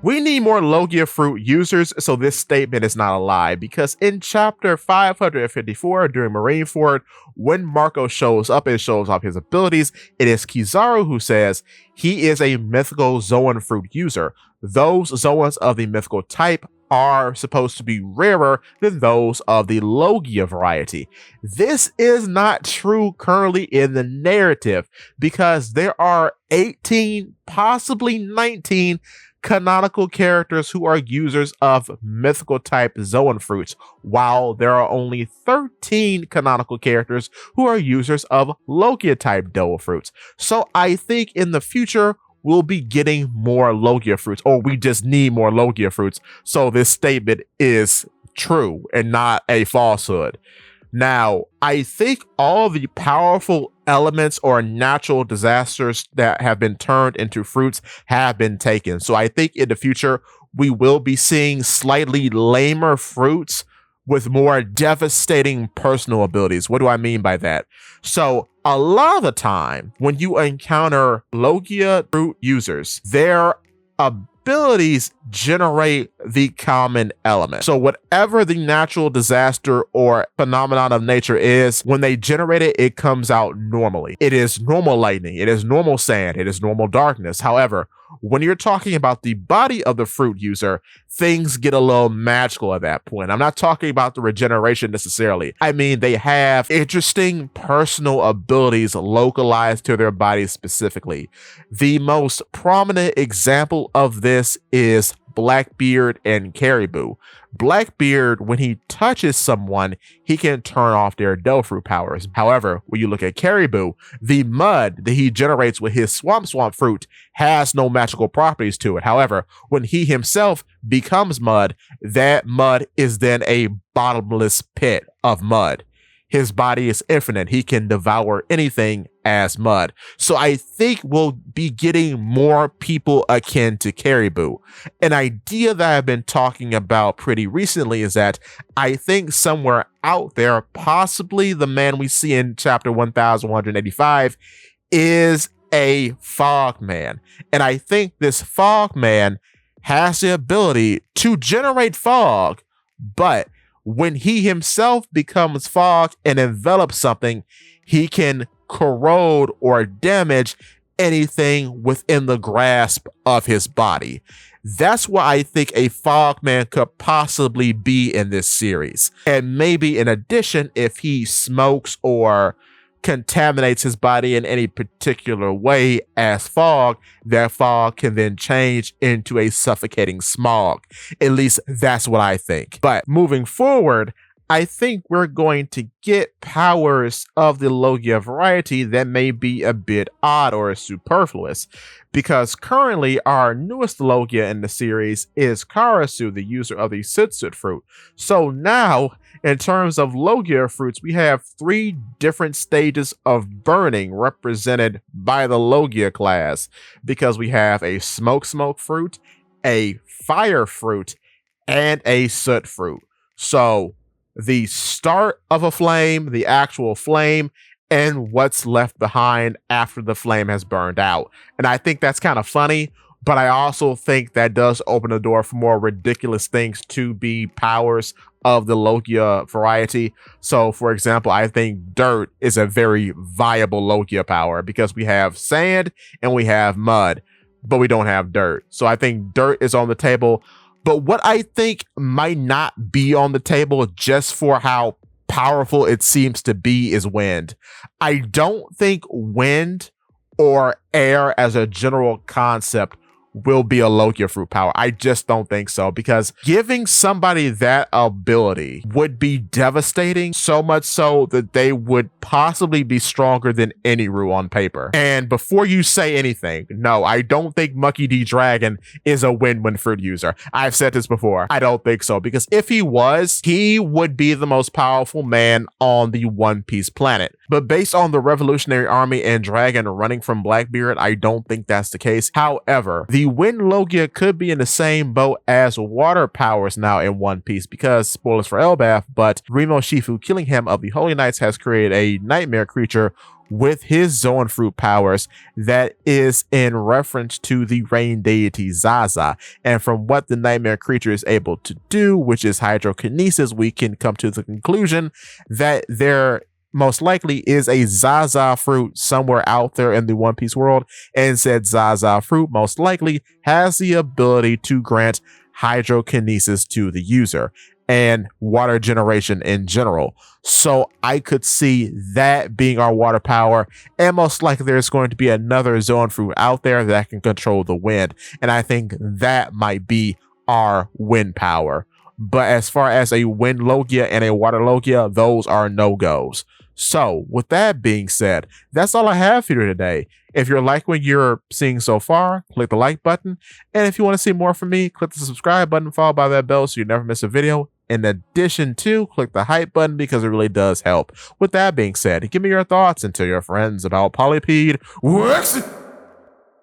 We need more Logia fruit users, so this statement is not a lie, because in chapter 554 during Marineford, when Marco shows up and shows off his abilities, it is Kizaru who says he is a mythical Zoan fruit user. Those Zoans of the mythical type are supposed to be rarer than those of the Logia variety. This is not true currently in the narrative, because there are 18, possibly 19 canonical characters who are users of mythical type Zoan fruits, while there are only 13 canonical characters who are users of Logia type Doa fruits. So I think in the future we'll be getting more Logia fruits, or we just need more Logia fruits. So this statement is true and not a falsehood. Now, I think all the powerful elements or natural disasters that have been turned into fruits have been taken. So I think in the future, we will be seeing slightly lamer fruits with more devastating personal abilities. What do I mean by that? So a lot of the time, when you encounter Logia fruit users, their abilities generate the common element. So whatever the natural disaster or phenomenon of nature is, when they generate it, it comes out normally. It is normal lightning, it is normal sand, it is normal darkness. However, when you're talking about the body of the fruit user, things get a little magical at that point. I'm not talking about the regeneration necessarily. I mean, they have interesting personal abilities localized to their bodies specifically. The most prominent example of this is Blackbeard and Caribou. Blackbeard, when he touches someone, he can turn off their Dofru powers. However, when you look at Caribou, the mud that he generates with his Swamp fruit has no magical properties to it. However, when he himself becomes mud, that mud is then a bottomless pit of mud. His body is infinite. He can devour anything as mud. So I think we'll be getting more people akin to Caribou. An idea that I've been talking about pretty recently is that I think somewhere out there, possibly the man we see in chapter 1185 is a fog man. And I think this fog man has the ability to generate fog, but when he himself becomes fog and envelops something, he can corrode or damage anything within the grasp of his body. That's why I think a fogman could possibly be in this series. And maybe in addition, if he smokes or contaminates his body in any particular way as fog, that fog can then change into a suffocating smog. At least that's what I think. But moving forward, I think we're going to get powers of the Logia variety that may be a bit odd or superfluous, because currently our newest Logia in the series is Karasu, the user of the Sitsut fruit. So now, in terms of Logia fruits, we have 3 different stages of burning represented by the Logia class, because we have a smoke fruit, a fire fruit, and a soot fruit. So the start of a flame, the actual flame, and what's left behind after the flame has burned out. And I think that's kind of funny, but I also think that does open the door for more ridiculous things to be powers of the Logia variety. So, for example, I think dirt is a very viable Logia power, because we have sand and we have mud, but we don't have dirt. So I think dirt is on the table. But what I think might not be on the table, just for how powerful it seems to be, is wind. I don't think wind or air as a general concept will be a Logia fruit power. I just don't think so, because giving somebody that ability would be devastating, so much so that they would possibly be stronger than any Ru on paper. And before you say anything, no, I don't think Monkey D. Dragon is a win-win fruit user. I've said this before. I don't think so, because if he was, he would be the most powerful man on the One Piece planet. But based on the Revolutionary Army and Dragon running from Blackbeard, I don't think that's the case. However, the Wind Logia could be in the same boat as water powers now in One Piece, because spoilers for Elbaf, but Remo Shifu, killing him of the Holy Knights, has created a nightmare creature with his Zoan Fruit powers that is in reference to the rain deity Zaza. And from what the nightmare creature is able to do, which is hydrokinesis, we can come to the conclusion that there most likely is a Zaza fruit somewhere out there in the One Piece world, and said Zaza fruit most likely has the ability to grant hydrokinesis to the user and water generation in general. So I could see that being our water power, and most likely there's going to be another Zoan fruit out there that can control the wind, and I think that might be our wind power. But as far as a wind Logia and a water Logia, those are no-goes. So with that being said, that's all I have for you today. If you're liking what you're seeing so far, click the like button. And if you want to see more from me, click the subscribe button followed by that bell so you never miss a video. In addition to, click the hype button because it really does help. With that being said, give me your thoughts and tell your friends about Polypede.